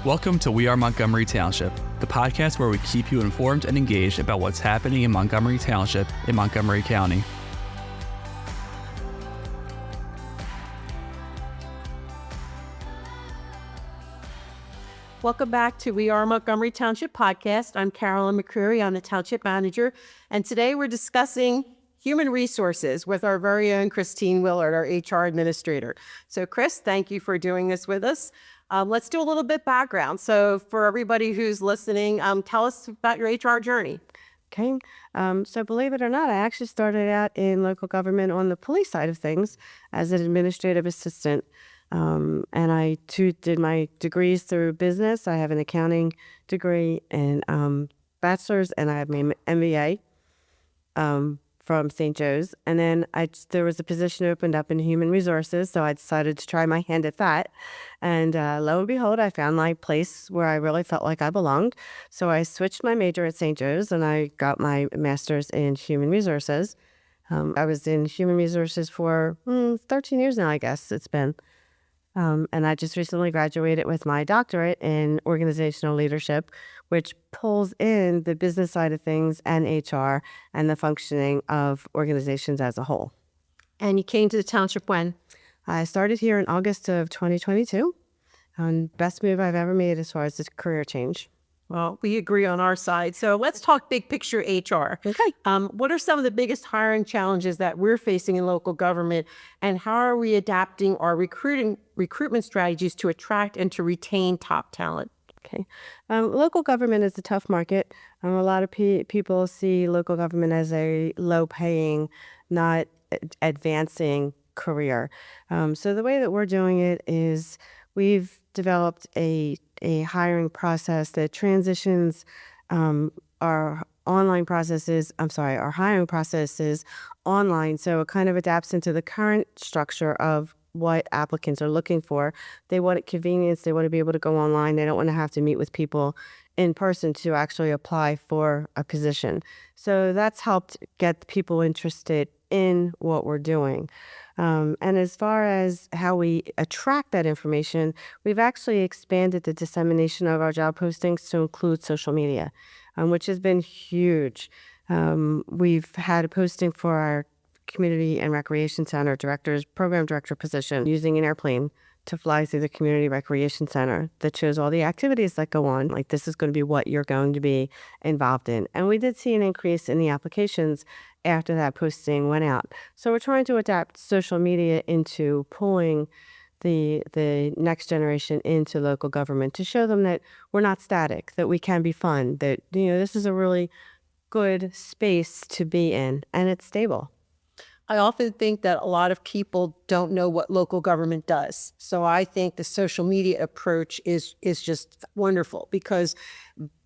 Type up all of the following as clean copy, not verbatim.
Welcome to We Are Montgomery Township, the podcast where we keep you informed and engaged about what's happening in Montgomery Township in Montgomery County. Welcome back to We Are Montgomery Township podcast. I'm Carolyn McCreary. I'm the Township Manager. And today we're discussing human resources with our very own Kristine Willard, our HR Administrator. So Chris, thank you for doing this with us. Let's do a little bit background. So for everybody who's listening, tell us about your HR journey. Okay. So believe it or not, I actually started out in local government on the police side of things as an administrative assistant. And I too did my degrees through business. I have an accounting degree and bachelor's, and I have my MBA from St. Joe's. And then there was a position opened up in human resources, so I decided to try my hand at that. And lo and behold, I found my place where I really felt like I belonged. So I switched my major at St. Joe's, and I got my master's in human resources. I was in human resources for 13 years now, I guess it's been. And I just recently graduated with my doctorate in organizational leadership, which pulls in the business side of things and HR and the functioning of organizations as a whole. And you came to the township when? I started here in August of 2022. Best move I've ever made as far as this career change. Well, we agree on our side. So let's talk big picture HR. Okay. What are some of the biggest hiring challenges that we're facing in local government, and how are we adapting our recruitment strategies to attract and to retain top talent? Okay. Local government is a tough market. A lot of people see local government as a low-paying, not advancing career. So the way that we're doing it is we've developed a hiring process that transitions our hiring processes online. So it kind of adapts into the current structure of what applicants are looking for. They want convenience. They want to be able to go online. They don't want to have to meet with people in person to actually apply for a position. So that's helped get people interested in what we're doing. And as far as how we attract that information, we've actually expanded the dissemination of our job postings to include social media, which has been huge. We've had a posting for our Community and Recreation Center program director position using an airplane to fly through the Community Recreation Center that shows all the activities that go on. Like, this is going to be what you're going to be involved in. And we did see an increase in the applications after that posting went out. So we're trying to adapt social media into pulling the next generation into local government to show them that we're not static, that we can be fun, that this is a really good space to be in, and it's stable. I often think that a lot of people don't know what local government does. So I think the social media approach is just wonderful because,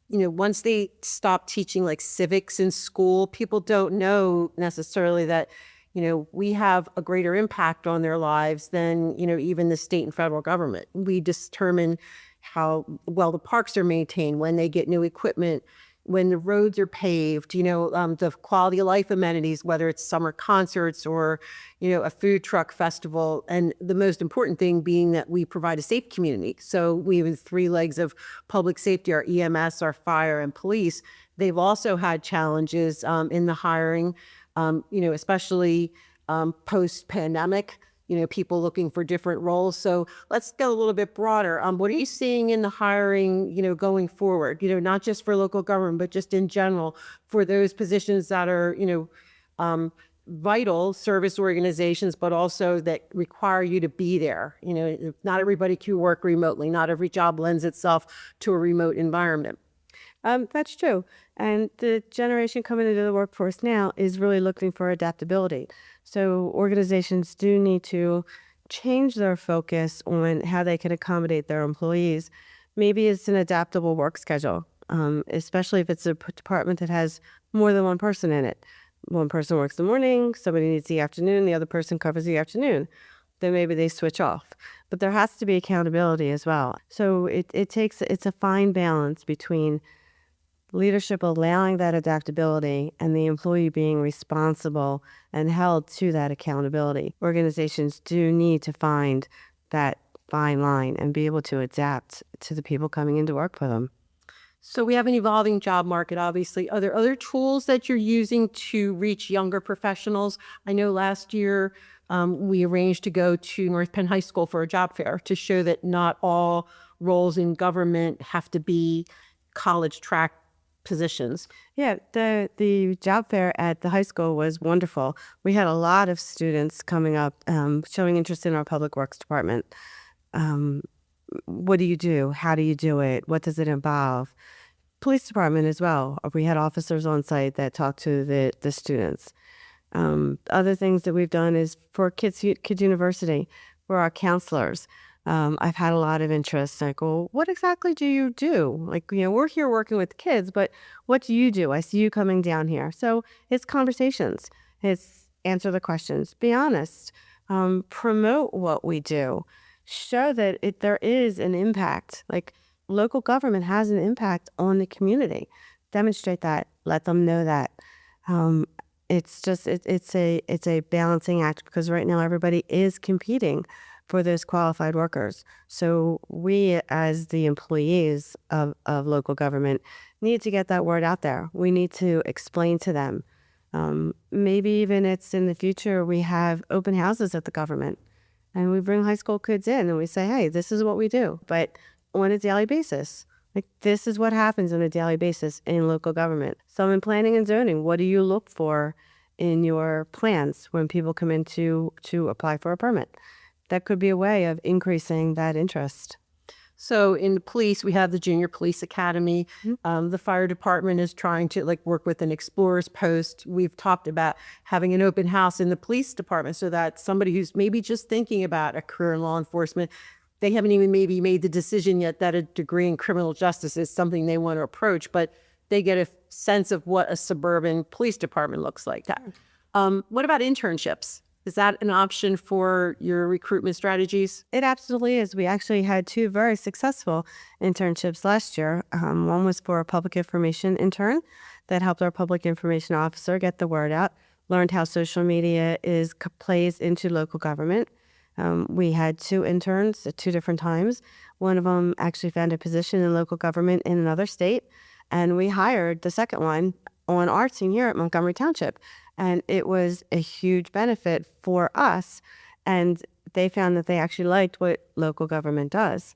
once they stop teaching like civics in school, people don't know necessarily that, we have a greater impact on their lives than, even the state and federal government. We determine how well the parks are maintained, when they get new equipment, when the roads are paved, the quality of life amenities, whether it's summer concerts or, a food truck festival. And the most important thing being that we provide a safe community. So we have 3 legs of public safety, our EMS, our fire, and police. They've also had challenges in the hiring, especially post-pandemic. People looking for different roles. So let's go a little bit broader. What are you seeing in the hiring, going forward, not just for local government, but just in general for those positions that are, vital service organizations, but also that require you to be there. Not everybody can work remotely. Not every job lends itself to a remote environment. That's true. And the generation coming into the workforce now is really looking for adaptability. So organizations do need to change their focus on how they can accommodate their employees. Maybe it's an adaptable work schedule, especially if it's a department that has more than one person in it. One person works the morning, somebody needs the afternoon, the other person covers the afternoon. Then maybe they switch off. But there has to be accountability as well. So it's a fine balance between leadership allowing that adaptability and the employee being responsible and held to that accountability. Organizations do need to find that fine line and be able to adapt to the people coming into work for them. So we have an evolving job market, obviously. Are there other tools that you're using to reach younger professionals? I know last year we arranged to go to North Penn High School for a job fair to show that not all roles in government have to be college track positions. Yeah, the job fair at the high school was wonderful. We had a lot of students coming up, showing interest in our public works department. What do you do? How do you do it? What does it involve? Police department as well. We had officers on site that talked to the students. Other things that we've done is for Kids University, for our counselors. I've had a lot of interest. Like, well, what exactly do you do? Like, we're here working with kids, but what do you do? I see you coming down here. So it's conversations. It's answer the questions. Be honest. Promote what we do. Show that there is an impact. Like, local government has an impact on the community. Demonstrate that. Let them know that. It's a balancing act, because right now everybody is competing for those qualified workers. So we, as the employees of local government, need to get that word out there. We need to explain to them. Maybe even it's in the future we have open houses at the government, and we bring high school kids in and we say, hey, this is what we do, but on a daily basis. Like, this is what happens on a daily basis in local government. So in planning and zoning, what do you look for in your plans when people come in to apply for a permit? That could be a way of increasing that interest. So in the police, we have the Junior Police Academy. The fire department is trying to work with an explorer's post. We've talked about having an open house in the police department so that somebody who's maybe just thinking about a career in law enforcement, they haven't even maybe made the decision yet that a degree in criminal justice is something they want to approach, but they get a sense of what a suburban police department looks like. What about internships? Is that an option for your recruitment strategies? It absolutely is. We actually had 2 very successful internships last year. One was for a public information intern that helped our public information officer get the word out, learned how social media plays into local government. We had 2 interns at 2 different times. One of them actually found a position in local government in another state, and we hired the second one on our team here at Montgomery Township. And it was a huge benefit for us, and they found that they actually liked what local government does.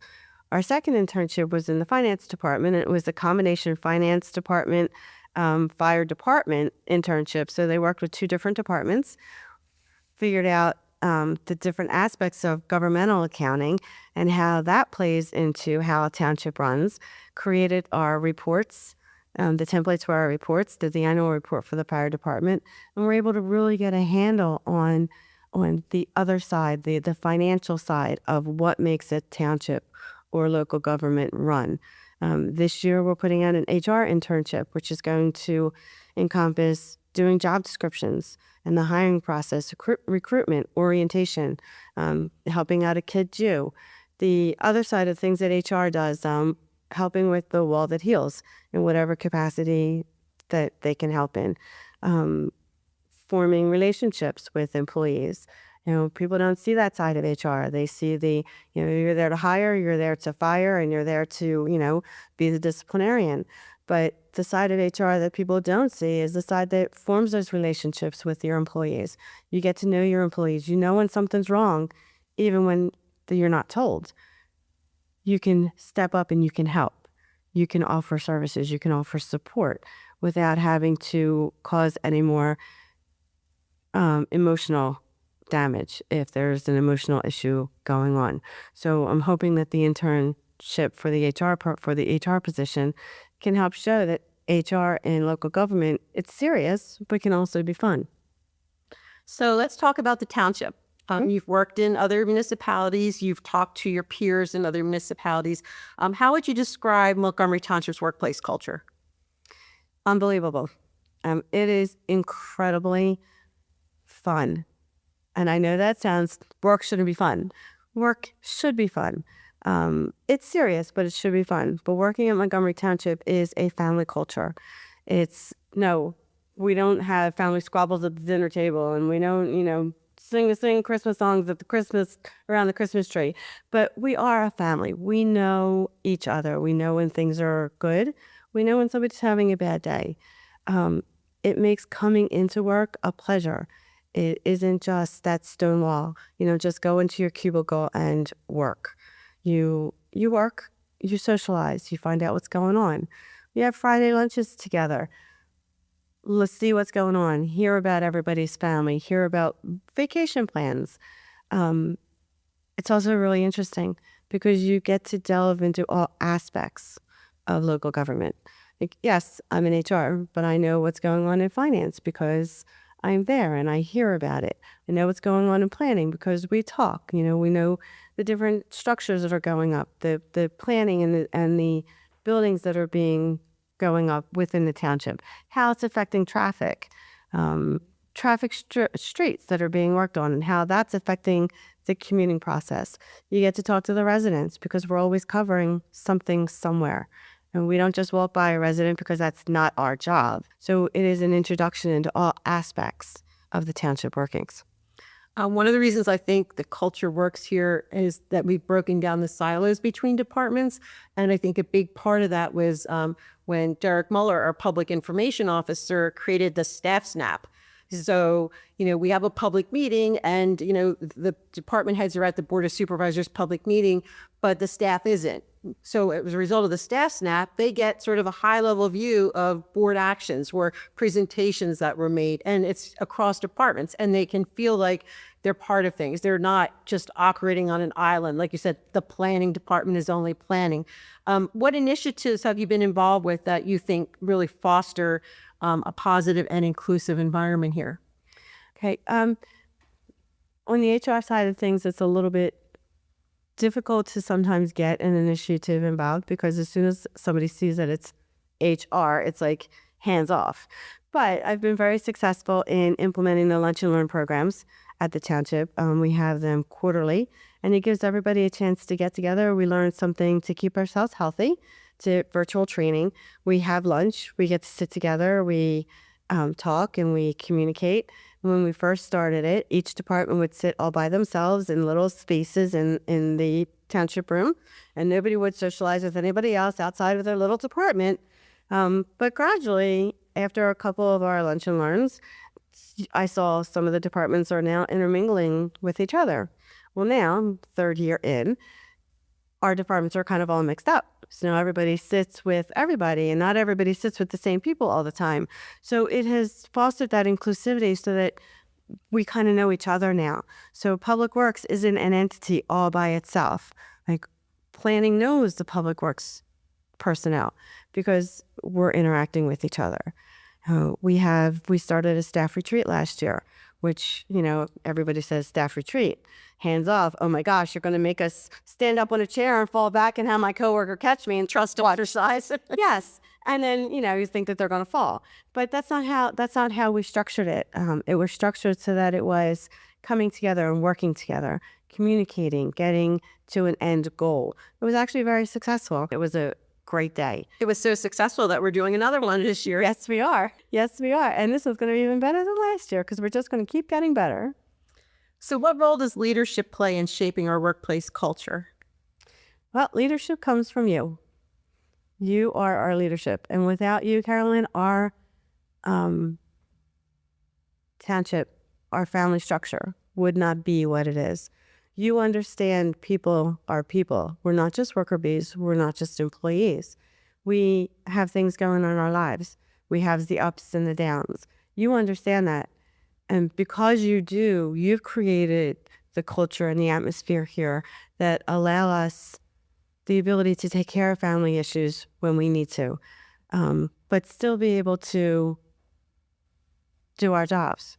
Our second internship was in the finance department, and it was a combination finance department, fire department internship. So they worked with 2 different departments, figured out the different aspects of governmental accounting and how that plays into how a township runs, created our reports, the templates for our reports, did the annual report for the fire department, and we're able to really get a handle on the other side, the financial side of what makes a township or local government run. This year, we're putting out an HR internship, which is going to encompass doing job descriptions and the hiring process, recruitment, orientation, helping out a kid Jew. The other side of things that HR does, helping with the wall that heals in whatever capacity that they can help in, forming relationships with employees. People don't see that side of HR. They see you're there to hire, you're there to fire, and you're there to, be the disciplinarian. But the side of HR that people don't see is the side that forms those relationships with your employees. You get to know your employees. You know when something's wrong, even when you're not told. You can step up and you can help. You can offer services. You can offer support without having to cause any more emotional damage if there's an emotional issue going on. So I'm hoping that the internship for the HR position can help show that HR in local government, it's serious, but can also be fun. So let's talk about the township. You've worked in other municipalities. You've talked to your peers in other municipalities. How would you describe Montgomery Township's workplace culture? Unbelievable. It is incredibly fun. And I know that sounds, work shouldn't be fun. Work should be fun. It's serious, but it should be fun. But working at Montgomery Township is a family culture. We don't have family squabbles at the dinner table, and we don't, sing Christmas songs at around the Christmas tree. But we are a family. We know each other. We know when things are good. We know when somebody's having a bad day. It makes coming into work a pleasure. It isn't just that stone wall, just go into your cubicle and work. You work, you socialize, you find out what's going on. We have Friday lunches together. Let's see what's going on, hear about everybody's family, hear about vacation plans. It's also really interesting because you get to delve into all aspects of local government. Like, yes, I'm in HR, but I know what's going on in finance because I'm there and I hear about it. I know what's going on in planning because we talk. We know the different structures that are going up, the planning and the buildings that are going up within the township, how it's affecting traffic, streets that are being worked on, and how that's affecting the commuting process. You get to talk to the residents because we're always covering something somewhere. And we don't just walk by a resident because that's not our job. So it is an introduction into all aspects of the township workings. One of the reasons I think the culture works here is that we've broken down the silos between departments. And I think a big part of that was when Derek Muller, our public information officer, created the staff snap. So, we have a public meeting and, the department heads are at the Board of Supervisors public meeting, but the staff isn't. So as a result of the staff snap, they get sort of a high level view of board actions or presentations that were made, and it's across departments, and they can feel like they're part of things. They're not just operating on an island. Like you said, the planning department is only planning. What initiatives have you been involved with that you think really foster a positive and inclusive environment here? Okay. On the HR side of things, it's a little bit difficult to sometimes get an initiative involved because as soon as somebody sees that it's HR, it's like hands off. But I've been very successful in implementing the lunch and learn programs at the township. We have them quarterly, and it gives everybody a chance to get together. We learn something to keep ourselves healthy, to virtual training. We have lunch. We get to sit together. We talk and we communicate. When we first started it, each department would sit all by themselves in little spaces in the township room, and nobody would socialize with anybody else outside of their little department. But gradually, after a couple of our lunch and learns, I saw some of the departments are now intermingling with each other. Well, now, third year in, our departments are kind of all mixed up. So now everybody sits with everybody, and not everybody sits with the same people all the time. So it has fostered that inclusivity so that we kind of know each other now. So Public Works isn't an entity all by itself. Like planning knows the Public Works personnel because we're interacting with each other. We started a staff retreat last year, which, everybody says staff retreat. Hands off. Oh my gosh, you're going to make us stand up on a chair and fall back and have my coworker catch me and trust to exercise. Yes. And then, you think that they're going to fall. But that's not how we structured it. It was structured so that it was coming together and working together, communicating, getting to an end goal. It was actually very successful. It was a great day. It was so successful that we're doing another one this year. Yes, we are. Yes, we are. And this is going to be even better than last year because we're just going to keep getting better. So what role does leadership play in shaping our workplace culture? Well, leadership comes from you. You are our leadership. And without you, Carolyn, our township, our family structure would not be what it is. You understand people are people. We're not just worker bees. We're not just employees. We have things going on in our lives. We have the ups and the downs. You understand that. And because you do, you've created the culture and the atmosphere here that allow us the ability to take care of family issues when we need to, but still be able to do our jobs.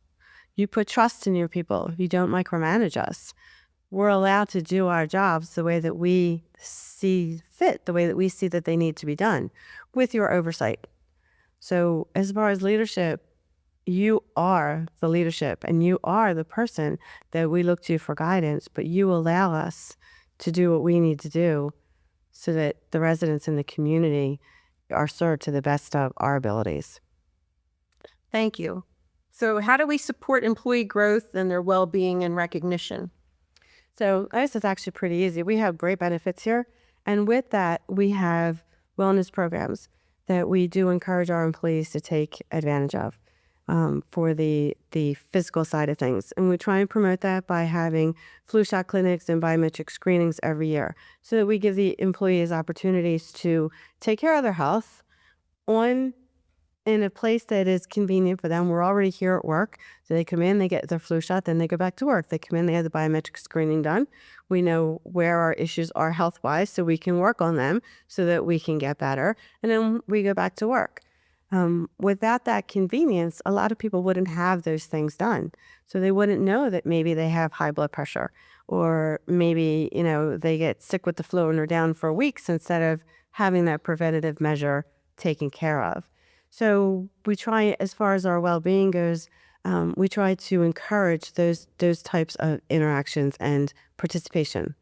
You put trust in your people. You don't micromanage us. We're allowed to do our jobs the way that we see fit, the way that we see that they need to be done, with your oversight. So as far as leadership, you are the leadership and you are the person that we look to for guidance, but you allow us to do what we need to do so that the residents in the community are served to the best of our abilities. Thank you. So how do we support employee growth and their well-being and recognition? So this is actually pretty easy. We have great benefits here. And with that, we have wellness programs that we do encourage our employees to take advantage of for the physical side of things. And we try and promote that by having flu shot clinics and biometric screenings every year so that we give the employees opportunities to take care of their health in a place that is convenient for them. We're already here at work. So they come in, they get their flu shot, then they go back to work. They come in, they have the biometric screening done. We know where our issues are health-wise, so we can work on them so that we can get better. And then we go back to work. Without that convenience, a lot of people wouldn't have those things done. So they wouldn't know that maybe they have high blood pressure, or maybe, they get sick with the flu and are down for weeks instead of having that preventative measure taken care of. So we try, as far as our well-being goes, we try to encourage those types of interactions and participation.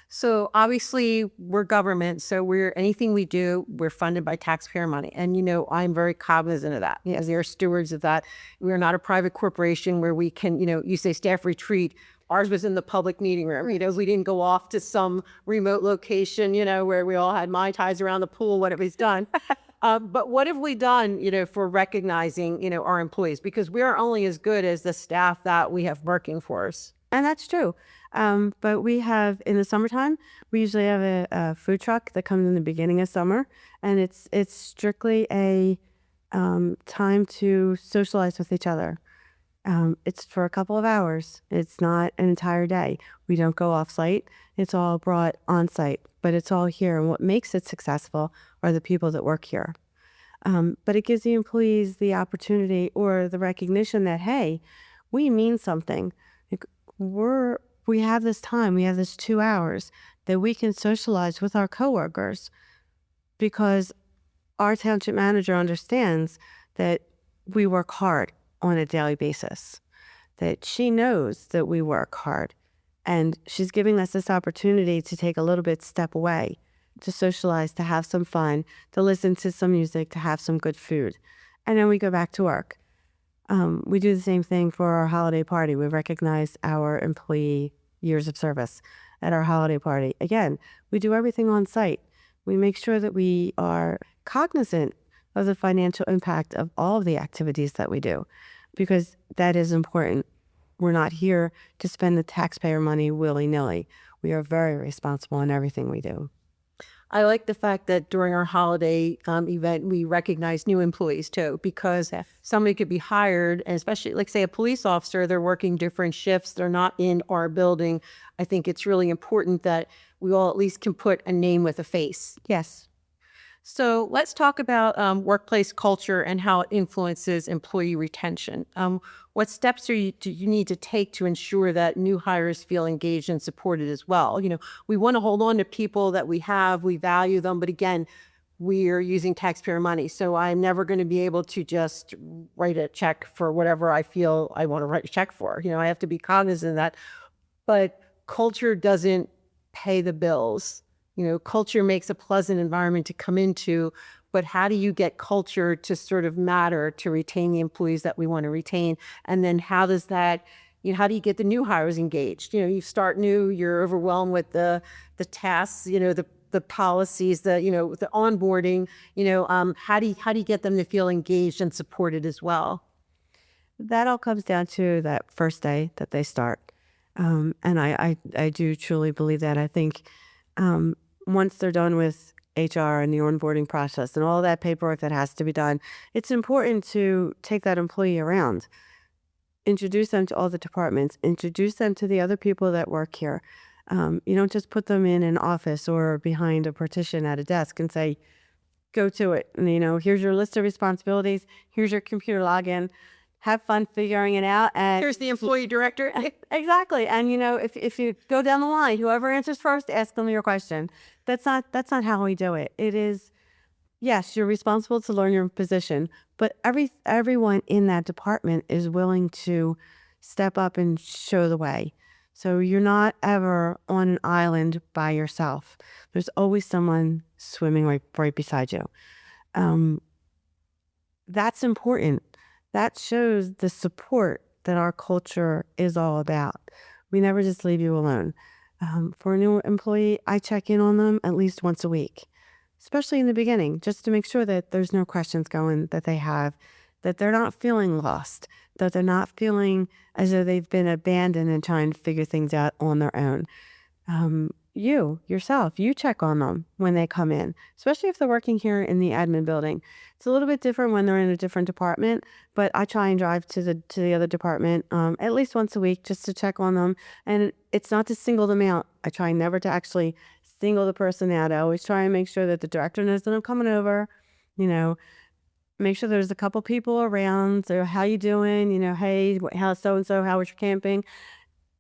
So obviously we're government, so anything we do, we're funded by taxpayer money. And, I'm very cognizant of that. As they're stewards of that. We're not a private corporation where we can, you say staff retreat. Ours was in the public meeting room. We didn't go off to some remote location, where we all had Mai Tais around the pool when it was done. But what have we done, for recognizing, our employees? Because we are only as good as the staff that we have working for us. And that's true. But we have, in the summertime, we usually have a food truck that comes in the beginning of summer. And it's strictly a time to socialize with each other. It's for a couple of hours. It's not an entire day. We don't go off site. It's all brought on site, but it's all here. And what makes it successful are the people that work here. But it gives the employees the opportunity or the recognition that, hey, we mean something. Like, we have this time, we have this 2 hours that we can socialize with our coworkers, because our township manager understands that we work hard on a daily basis, that she knows that we work hard, and she's giving us this opportunity to take a little bit step away, to socialize, to have some fun, to listen to some music, to have some good food, and then we go back to work. We do the same thing for our holiday party. We recognize our employee years of service at our holiday party. Again, we do everything on site. We make sure that we are cognizant of the financial impact of all of the activities that we do, because that is important. We're not here to spend the taxpayer money willy-nilly. We are very responsible in everything we do. I like the fact that during our holiday event, we recognize new employees too, because somebody could be hired, and especially like say a police officer, they're working different shifts. They're not in our building. I think it's really important that we all at least can put a name with a face. Yes. So let's talk about workplace culture and how it influences employee retention. What steps do you need to take to ensure that new hires feel engaged and supported as well? We want to hold on to people that we have, we value them, but again, we are using taxpayer money. So I'm never going to be able to just write a check for whatever I feel I want to write a check for. I have to be cognizant of that. But culture doesn't pay the bills. Culture makes a pleasant environment to come into, but how do you get culture to sort of matter to retain the employees that we want to retain? And then how does that, how do you get the new hires engaged? You start new, you're overwhelmed with the tasks, the policies, the onboarding, how do you get them to feel engaged and supported as well? That all comes down to that first day that they start. And I do truly believe that. I think once they're done with HR and the onboarding process and all that paperwork that has to be done, it's important to take that employee around, introduce them to all the departments, introduce them to the other people that work here. You don't just put them in an office or behind a partition at a desk and say, go to it. And, here's your list of responsibilities. Here's your computer login. Have fun figuring it out. And here's the employee director. Exactly. And if you go down the line, whoever answers first, ask them your question. That's not how we do it. It is, yes, you're responsible to learn your position, but everyone in that department is willing to step up and show the way. So you're not ever on an island by yourself. There's always someone swimming right beside you. That's important. that shows the support that our culture is all about. We never just leave you alone. For a new employee, I check in on them at least once a week, especially in the beginning, just to make sure that there's no questions going that they have, that they're not feeling lost, that they're not feeling as though they've been abandoned and trying to figure things out on their own. You check on them when they come in, especially if they're working here in the admin building. It's a little bit different when they're in a different department, but I try and drive to the other department at least once a week just to check on them. And it's not to single them out. I try never to actually single the person out. I always try and make sure that the director knows that I'm coming over, make sure there's a couple people around. So how you doing? Hey, how's so-and-so? How was your camping?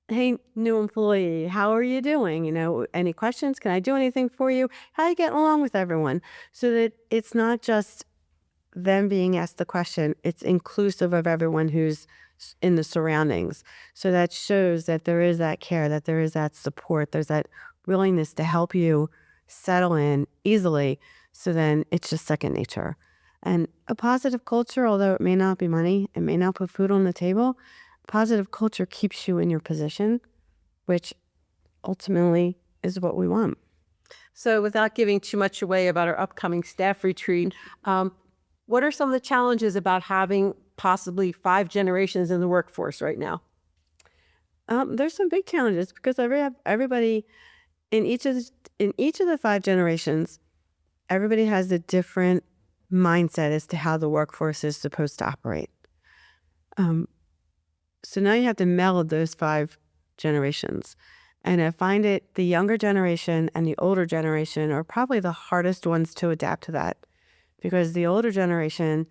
Hey, new employee, how are you doing? Any questions? Can I do anything for you? How are you getting along with everyone? So that it's not just them being asked the question, it's inclusive of everyone who's in the surroundings. So that shows that there is that care, that there is that support, there's that willingness to help you settle in easily. So then it's just second nature. And a positive culture, although it may not be money, it may not put food on the table, positive culture keeps you in your position, which ultimately is what we want. So without giving too much away about our upcoming staff retreat, what are some of the challenges about having possibly 5 generations in the workforce right now? There's some big challenges because everybody in each of the 5 generations, everybody has a different mindset as to how the workforce is supposed to operate. So now you have to meld those 5 generations. And I find the younger generation and the older generation are probably the hardest ones to adapt to that, because the older generation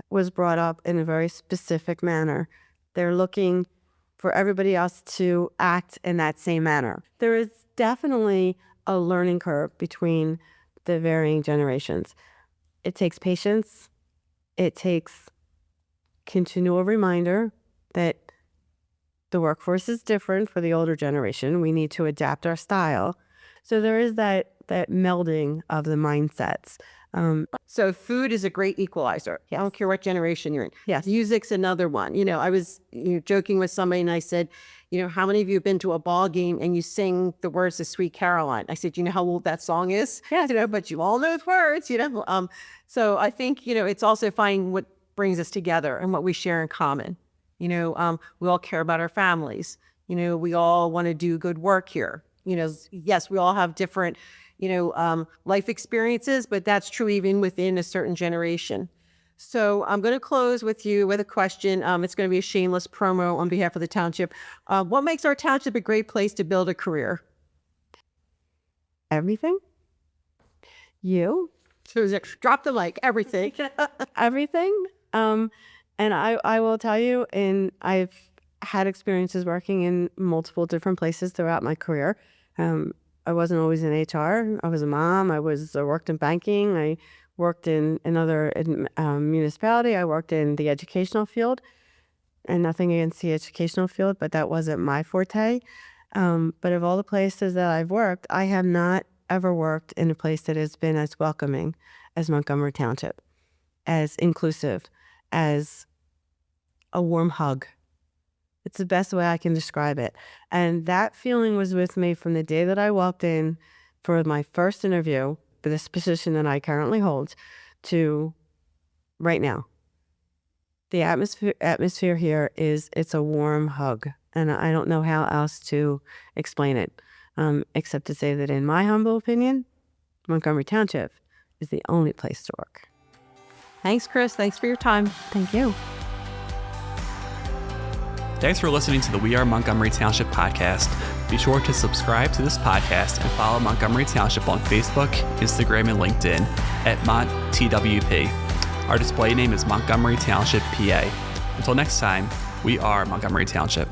was brought up in a very specific manner. They're looking for everybody else to act in that same manner. There is definitely a learning curve between the varying generations. It takes patience. It takes continual reminder that the workforce is different for the older generation. We need to adapt our style. So there is that melding of the mindsets. So food is a great equalizer. Yes. I don't care what generation you're in. Yes. Music's another one. I was joking with somebody and I said, how many of you have been to a ball game and you sing the words to Sweet Caroline? I said, you know how old that song is? Yes. But you all know the words, So I think, it's also finding what brings us together and what we share in common. We all care about our families. We all want to do good work here. Yes, we all have different, life experiences, but that's true even within a certain generation. So I'm going to close with you with a question. It's going to be a shameless promo on behalf of the township. What makes our township a great place to build a career? Everything. You. So drop the mic. Everything. Everything. And I will tell you, I've had experiences working in multiple different places throughout my career. I wasn't always in HR. I was a mom. I worked in banking. I worked in another municipality. I worked in the educational field, and nothing against the educational field, but that wasn't my forte. But of all the places that I've worked, I have not ever worked in a place that has been as welcoming as Montgomery Township, as inclusive, as a warm hug. It's the best way I can describe it. And that feeling was with me from the day that I walked in for my first interview for this position that I currently hold to right now. The atmosphere here it's a warm hug. And I don't know how else to explain it, except to say that in my humble opinion, Montgomery Township is the only place to work. Thanks, Chris. Thanks for your time. Thank you. Thanks for listening to the We Are Montgomery Township podcast. Be sure to subscribe to this podcast and follow Montgomery Township on Facebook, Instagram, and LinkedIn at MontTWP. Our display name is Montgomery Township, PA. Until next time, we are Montgomery Township.